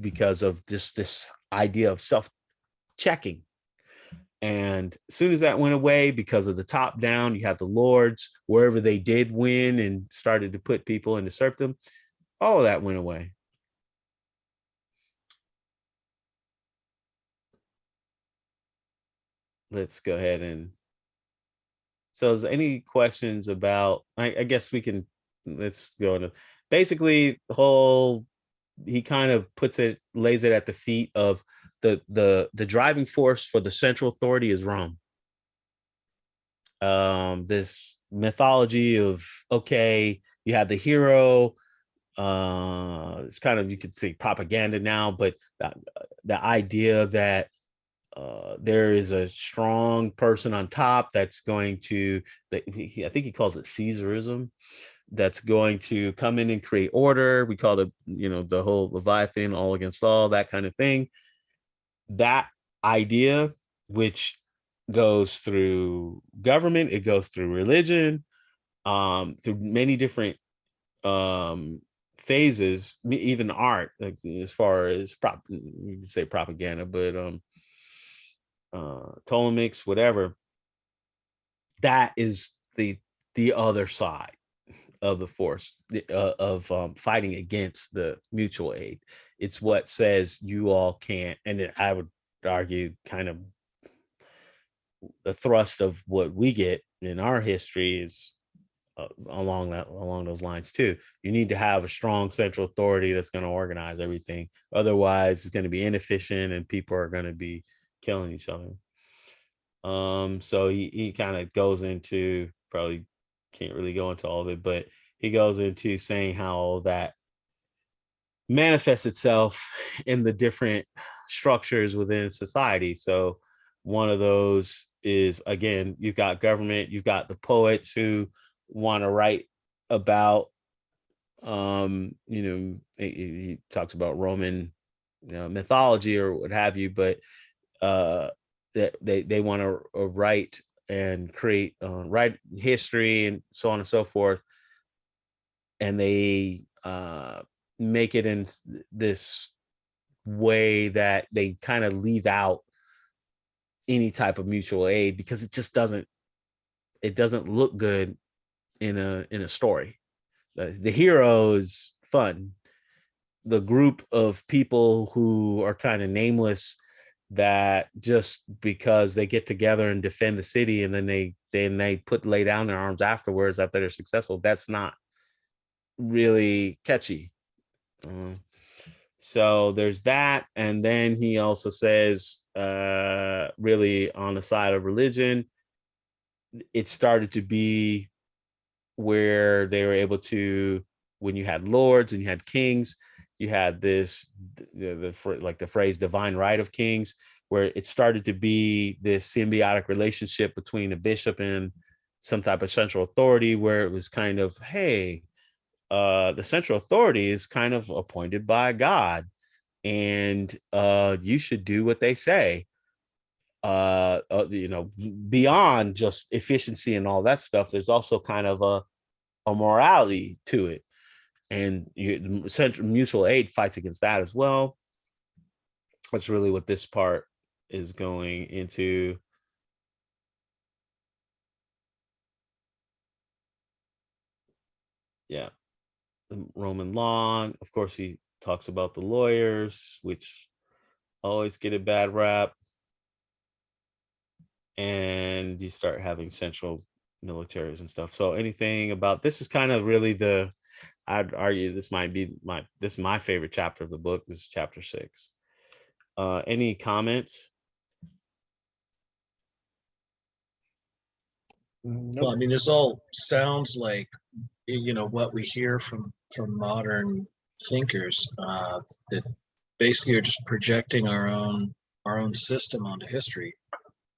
because of this idea of self-checking. And as soon as that went away, because of the top down, you have the lords, wherever they did win and started to put people into serfdom, all of that went away. Let's go ahead and, so is any questions about, I guess we can, let's go into, basically the whole, he kind of lays it at the feet of the driving force for the central authority is Rome. This mythology of, okay, you have the hero, it's kind of, you could say propaganda now, but the idea that there is a strong person on top that's going to, I think he calls it Caesarism, that's going to come in and create order. We call it, the whole Leviathan, all against all, that kind of thing. That idea, which goes through government, it goes through religion, through many different phases, even art, like as far as you can say propaganda, but Ptolemaics, whatever, that is the other side of the force of fighting against the mutual aid. It's what says you all can't, and I would argue kind of the thrust of what we get in our history is along those lines too. You need to have a strong central authority that's going to organize everything. Otherwise, it's going to be inefficient and people are going to be killing each other. So he kind of goes into, probably can't really go into all of it, but he goes into saying how that manifests itself in the different structures within society. So one of those is, again, you've got government, you've got the poets who want to write about, he talks about Roman, mythology or what have you, but that they want to write and create, write history and so on and so forth, and they make it in this way that they kind of leave out any type of mutual aid because it just doesn't look good in a story. The hero is fun. The group of people who are kind of nameless, that just because they get together and defend the city and then they lay down their arms afterwards after they're successful, that's not really catchy. Uh, so there's that. And then he also says, really on the side of religion, it started to be where they were able to, when you had lords and you had kings, you had this like the phrase divine right of kings, where it started to be this symbiotic relationship between a bishop and some type of central authority, where it was kind of, hey, the central authority is kind of appointed by God, and you should do what they say. Beyond just efficiency and all that stuff, there's also kind of a morality to it, and central mutual aid fights against that as well. That's really what this part is going into. Yeah, the Roman law. Of course, he talks about the lawyers, which always get a bad rap, and you start having central militaries and stuff. So anything about this is kind of really I'd argue this might be this is my favorite chapter of the book. This is chapter 6. Any comments? Well, I mean, this all sounds like, what we hear from modern thinkers, that basically are just projecting our own system onto history.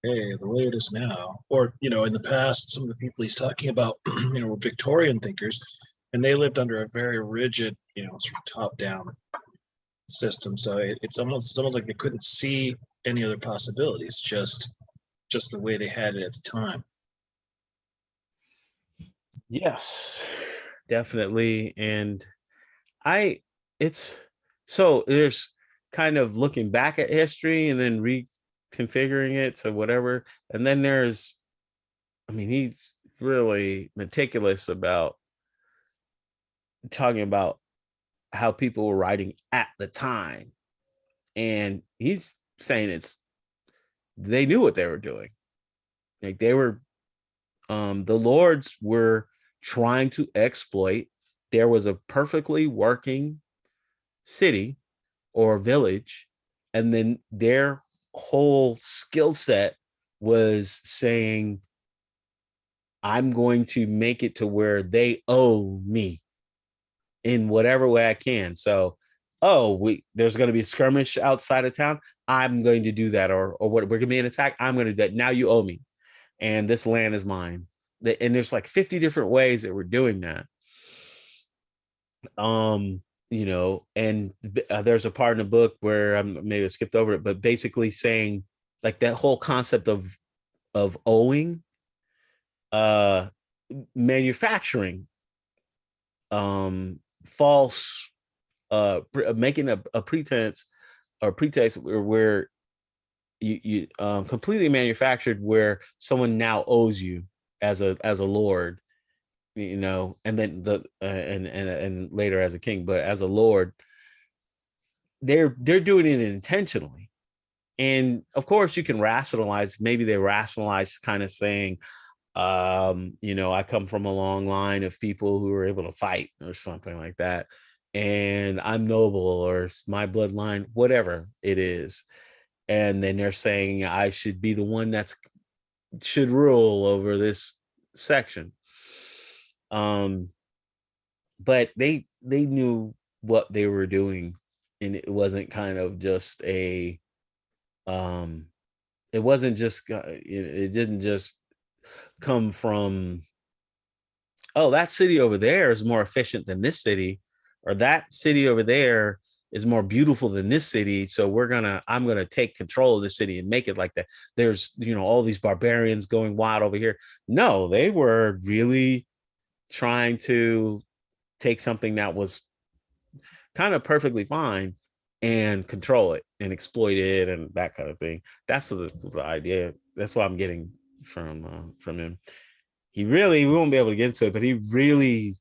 Hey, the way it is now, or in the past, some of the people he's talking about, were Victorian thinkers, and they lived under a very rigid, sort of top-down system. So it's almost like they couldn't see any other possibilities, just the way they had it at the time. Yes, definitely. And it's so there's kind of looking back at history and then reconfiguring it to whatever. And then there's, I mean, he's really meticulous about talking about how people were writing at the time. And he's saying they knew what they were doing. Like they were, the lords were trying to exploit. There was a perfectly working city or village, and then their whole skill set was saying, I'm going to make it to where they owe me in whatever way I can. So, there's going to be a skirmish outside of town, I'm going to do that. Or what, we're going to be an attack, I'm going to do that. Now you owe me, and this land is mine. And there's like 50 different ways that we're doing that. And there's a part in the book where maybe I skipped over it, but basically saying like that whole concept of owing, uh manufacturing false, making a pretense or pretext where you completely manufactured where someone now owes you as a lord, and then and later as a king, but as a lord, they're doing it intentionally. And of course you can rationalize, maybe they rationalize kind of saying, I come from a long line of people who were able to fight or something like that, and I'm noble, or my bloodline, whatever it is. And then they're saying I should be the one that's should rule over this section. But they knew what they were doing, and it wasn't kind of just it wasn't just, it didn't just come from, oh, that city over there is more efficient than this city, or that city over there is more beautiful than this city, so I'm gonna take control of the city and make it like that. There's all these barbarians going wild over here. No, they were really trying to take something that was kind of perfectly fine and control it and exploit it and that kind of thing. That's the idea. That's what I'm getting from him. we won't be able to get into it, but he really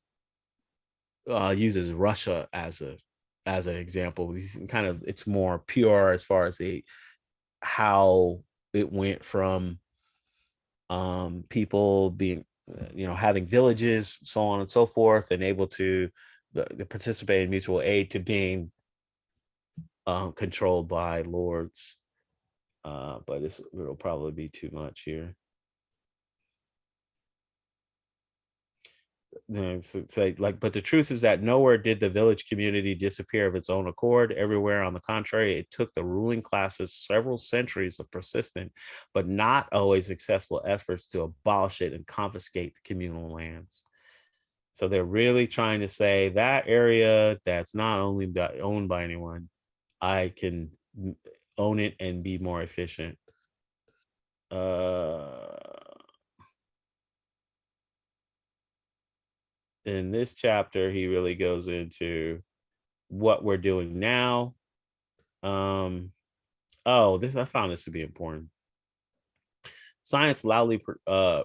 uses Russia as an example. He's kind of, it's more pure as far as how it went from people being, having villages, so on and so forth, and able to participate in mutual aid, to being controlled by lords. But it'll probably be too much here. Say but the truth is that nowhere did the village community disappear of its own accord. Everywhere, on the contrary, it took the ruling classes several centuries of persistent but not always successful efforts to abolish it and confiscate the communal lands. So they're really trying to say that area that's not only owned by anyone, I can own it and be more efficient. In this chapter, he really goes into what we're doing now. I found this to be important. Science loudly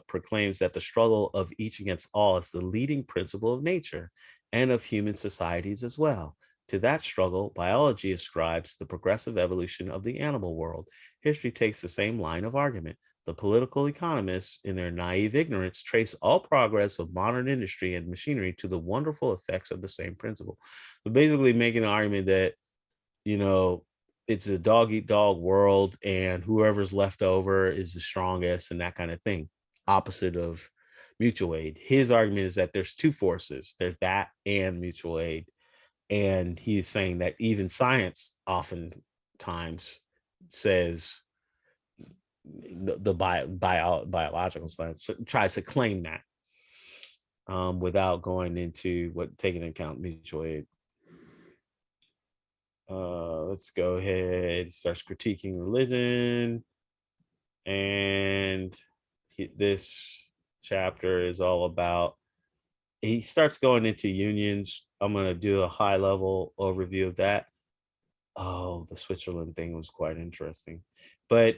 proclaims that the struggle of each against all is the leading principle of nature and of human societies as well. To that struggle, biology ascribes the progressive evolution of the animal world. History takes the same line of argument. The political economists, in their naive ignorance, trace all progress of modern industry and machinery to the wonderful effects of the same principle. So basically making an argument that, it's a dog eat dog world and whoever's left over is the strongest and that kind of thing. Opposite of mutual aid. His argument is that there's two forces. There's that and mutual aid. And he's saying that even science oftentimes says, the biological science tries to claim that without going into taking into account mutual aid. Let's go ahead. Starts critiquing religion, and this chapter is all about. He starts going into unions. I'm going to do a high level overview of that. Oh, the Switzerland thing was quite interesting, but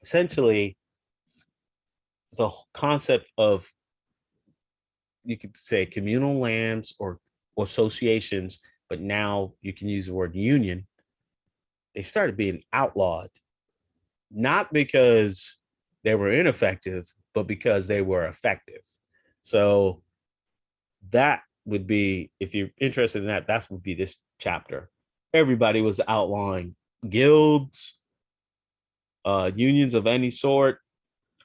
essentially, the concept of, you could say, communal lands or associations, but now you can use the word union. They started being outlawed, not because they were ineffective, but because they were effective. So that would be, if you're interested in that, that would be this chapter. Everybody was outlawing guilds, unions of any sort,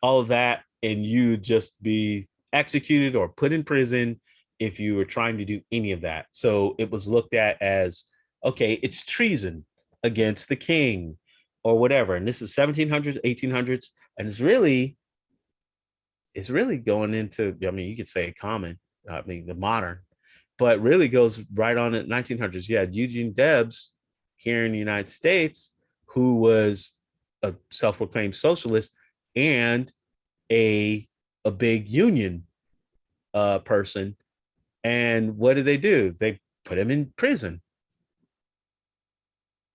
all of that, and you'd just be executed or put in prison if you were trying to do any of that. So it was looked at as, okay, it's treason against the king or whatever. And this is 1700s, 1800s, and it's really going into, you could say common, the modern, but really goes right on at 1900s. You had Eugene Debs here in the United States, who was a self-proclaimed socialist and a big union person. And what did they do? They put him in prison.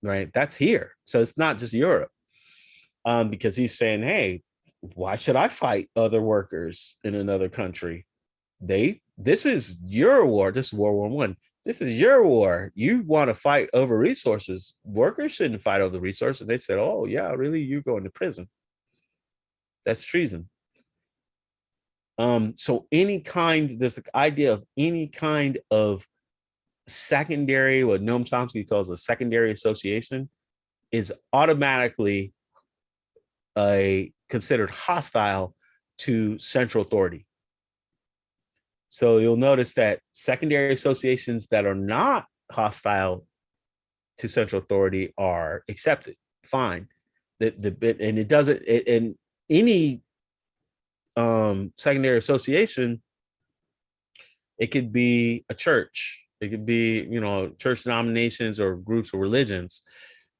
Right? That's here. So it's not just Europe. Because he's saying, hey, why should I fight other workers in another country? This is your war. This is World War I. This is your war. You want to fight over resources. Workers shouldn't fight over the resources. And they said, oh, yeah, really? You're going to prison. That's treason. So there's the idea of any kind of secondary, what Noam Chomsky calls a secondary association, is automatically considered hostile to central authority. So you'll notice that secondary associations that are not hostile to central authority are accepted, fine. And it doesn't, in any secondary association, it could be a church, it could be, church denominations or groups or religions,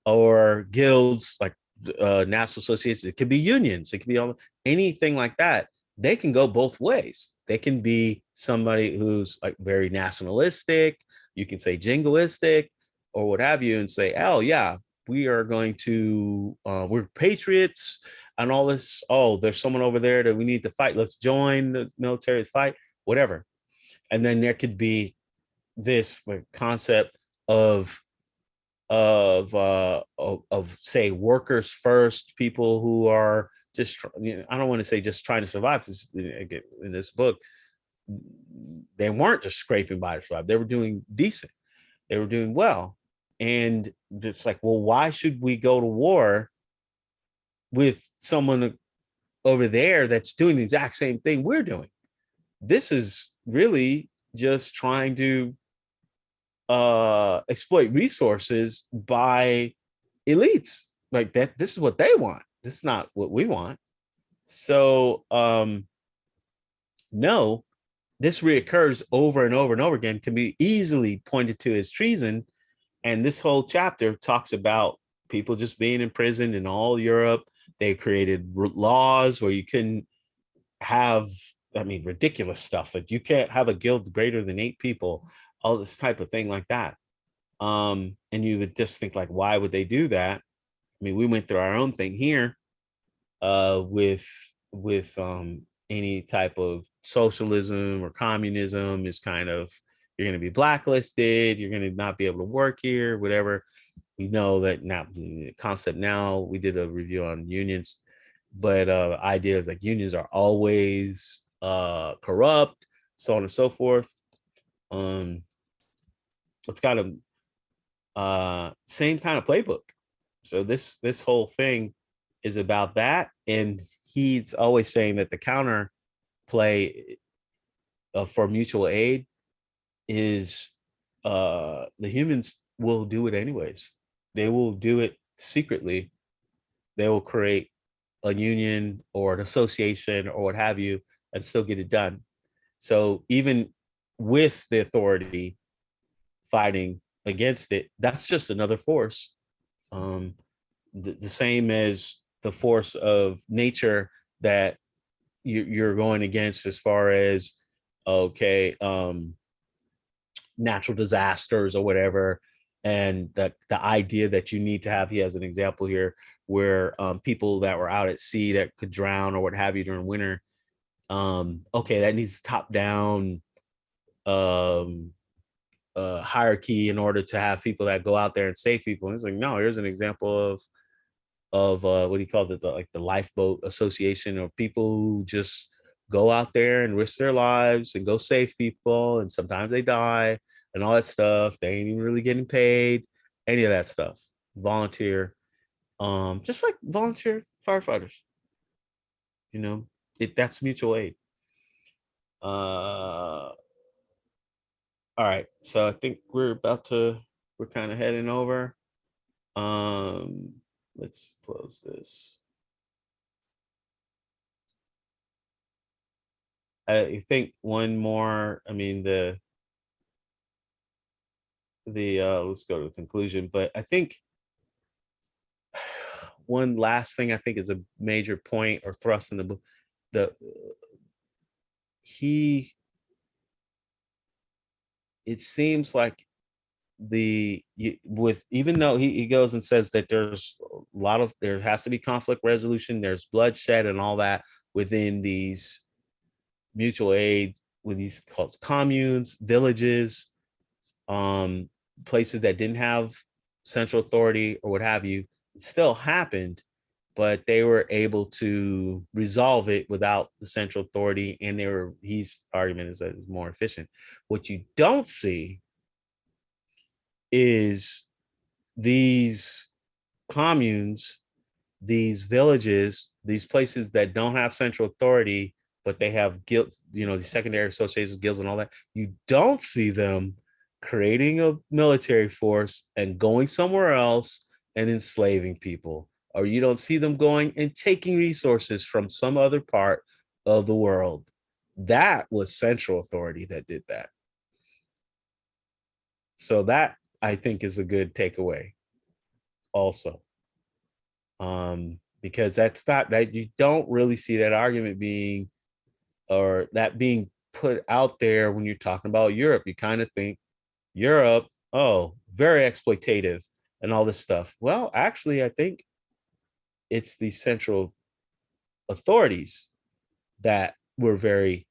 or guilds like national associations. It could be unions, it could be anything like that. They can go both ways. They can be somebody who's like very nationalistic, you can say jingoistic or what have you, and say, oh yeah, we are going to we're patriots, and all this. Oh, there's someone over there that we need to fight. Let's join the military to fight, whatever. And then there could be this like concept of say workers first, people who are just, I don't want to say just trying to survive. In this book, they weren't just scraping by to survive. They were doing decent. They were doing well. And it's like, well, why should we go to war with someone over there that's doing the exact same thing we're doing? This is really just trying to exploit resources by elites. Like that, this is what they want. This is not what we want. So no, this reoccurs over and over and over again, can be easily pointed to as treason. And this whole chapter talks about people just being imprisoned in all Europe. They created laws where you couldn't have, I mean, ridiculous stuff that you can't have a guild greater than 8 people, all this type of thing like that. And you would just think like, why would they do that? I mean, we went through our own thing here with any type of socialism or communism is kind of, you're going to be blacklisted, you're going to not be able to work here, whatever. We know that now, the concept now, we did a review on unions, but ideas like unions are always corrupt, so on and so forth. It's got a same kind of playbook. So this whole thing is about that, and he's always saying that the counter play for mutual aid is the humans will do it anyways. They will do it secretly. They will create a union or an association or what have you and still get it done. So even with the authority fighting against it, that's just another force. The same as the force of nature that you're going against as far as, okay, natural disasters or whatever. And the idea that you need to have, he has an example here where people that were out at sea that could drown or what have you during winter, okay, that needs top down hierarchy in order to have people that go out there and save people. And it's like, no, here's an example of what do you call it, like the lifeboat association of people who just go out there and risk their lives and go save people, and sometimes they die and all that stuff. They ain't even really getting paid, any of that stuff. Volunteer, just like volunteer firefighters, that's mutual aid. All right, so I think we're kind of heading over. Let's close this. I think one more, I mean, the let's go to the conclusion, but I think one last thing I think is a major point or thrust in the book, it seems like even though he goes and says that there has to be conflict resolution, there's bloodshed and all that within these mutual aid, with these called communes, villages, places that didn't have central authority or what have you. It still happened, but they were able to resolve it without the central authority, and his argument is that it's more efficient. What you don't see is these communes, these villages, these places that don't have central authority, but they have guilds, the secondary associations, guilds and all that. You don't see them creating a military force and going somewhere else and enslaving people, or you don't see them going and taking resources from some other part of the world. That was central authority that did that. So that, I think, is a good takeaway also. Because that's not, that you don't really see that argument being put out there when you're talking about Europe. You kind of think Europe, oh, very exploitative and all this stuff. Well, actually, I think it's the central authorities that were very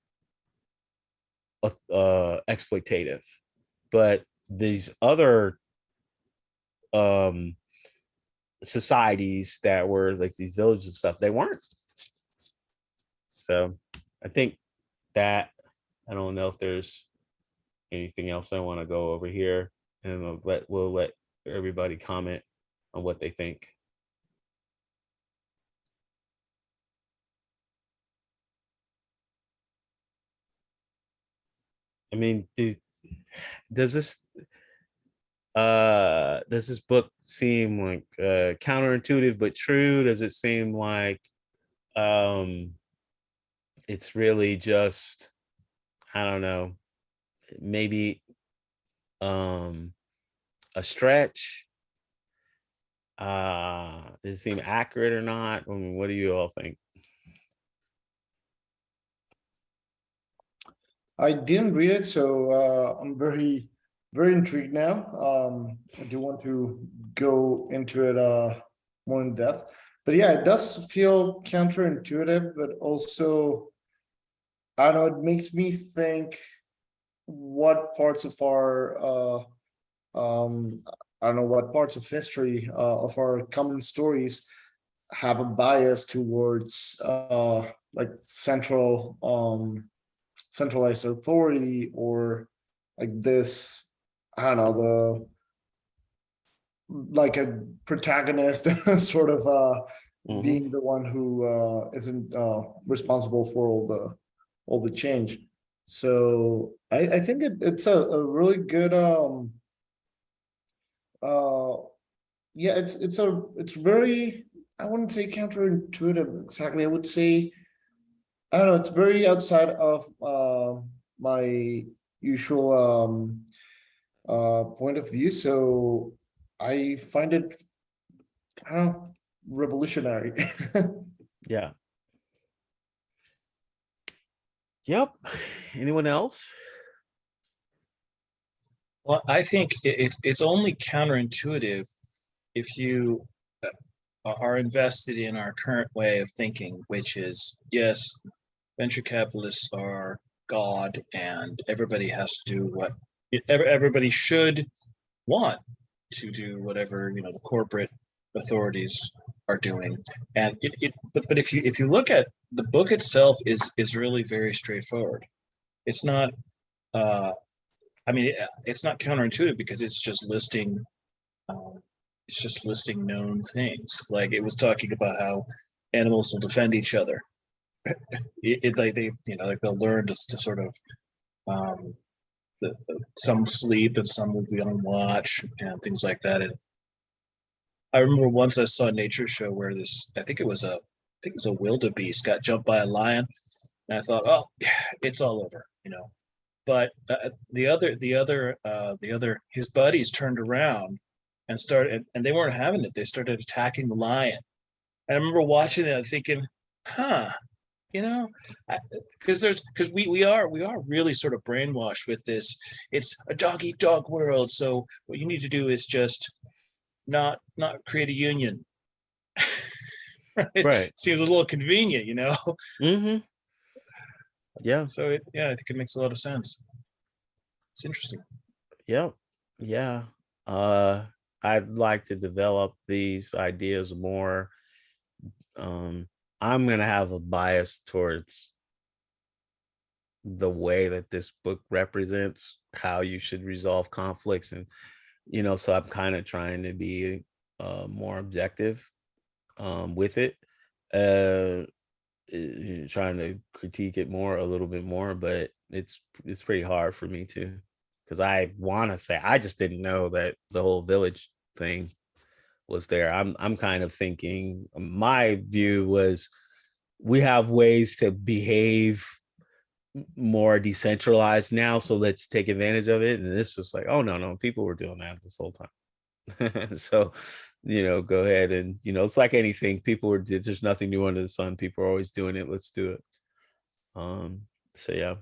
exploitative, but these other societies that were like these villages and stuff, they weren't. So I think that, I don't know if there's anything else I want to go over here, and we'll let everybody comment on what they think. I mean, does this book seem like counterintuitive but true? Does it seem like it's really just, I don't know, maybe a stretch? Does it seem accurate or not? I mean, what do you all think? I didn't read it, so I'm very, very intrigued now. I do want to go into it more in depth. But yeah, it does feel counterintuitive, but also, I don't know, it makes me think what parts of our I don't know what parts of history of our common stories have a bias towards like centralized authority, or like this, I don't know, the like a protagonist sort of being the one who isn't responsible for all the change. So I think it's a really good yeah, it's very, I wouldn't say counterintuitive exactly. I would say, I don't know, it's very outside of my usual point of view. So I find it, I don't know, revolutionary. Yeah. Yep. Anyone else? Well, I think it's only counterintuitive if you are invested in our current way of thinking, which is, yes, venture capitalists are God, and everybody has to do what everybody should want to do, whatever the corporate authorities are doing. And but if you look at the book itself, is really very straightforward. It's not I mean, it's not counterintuitive because it's just listing known things. Like, it was talking about how animals will defend each other. Like they'll learn to sort of some sleep and some will be on watch and things like that. And I remember once I saw a nature show where I think it was a wildebeest got jumped by a lion, and I thought, oh, it's all over. But the other his buddies turned around and started, and they weren't having it. They started attacking the lion. And I remember watching that and thinking, huh, because we are really sort of brainwashed with this. It's a dog eat dog world. So what you need to do is just not create a union. Right. Seems a little convenient, Mm-hmm. Yeah. So I think it makes a lot of sense. It's interesting. Yep. Yeah. I'd like to develop these ideas more. I'm gonna have a bias towards the way that this book represents how you should resolve conflicts, and so I'm kind of trying to be more objective with it, trying to critique it a little bit more, but it's pretty hard for me to, because I want to say, I just didn't know that the whole village thing was there. I'm kind of thinking, my view was, we have ways to behave more decentralized now, so let's take advantage of it. And this is like, oh no, people were doing that this whole time. So go ahead, and it's like anything, there's nothing new under the sun, people are always doing it, let's do it. So yeah.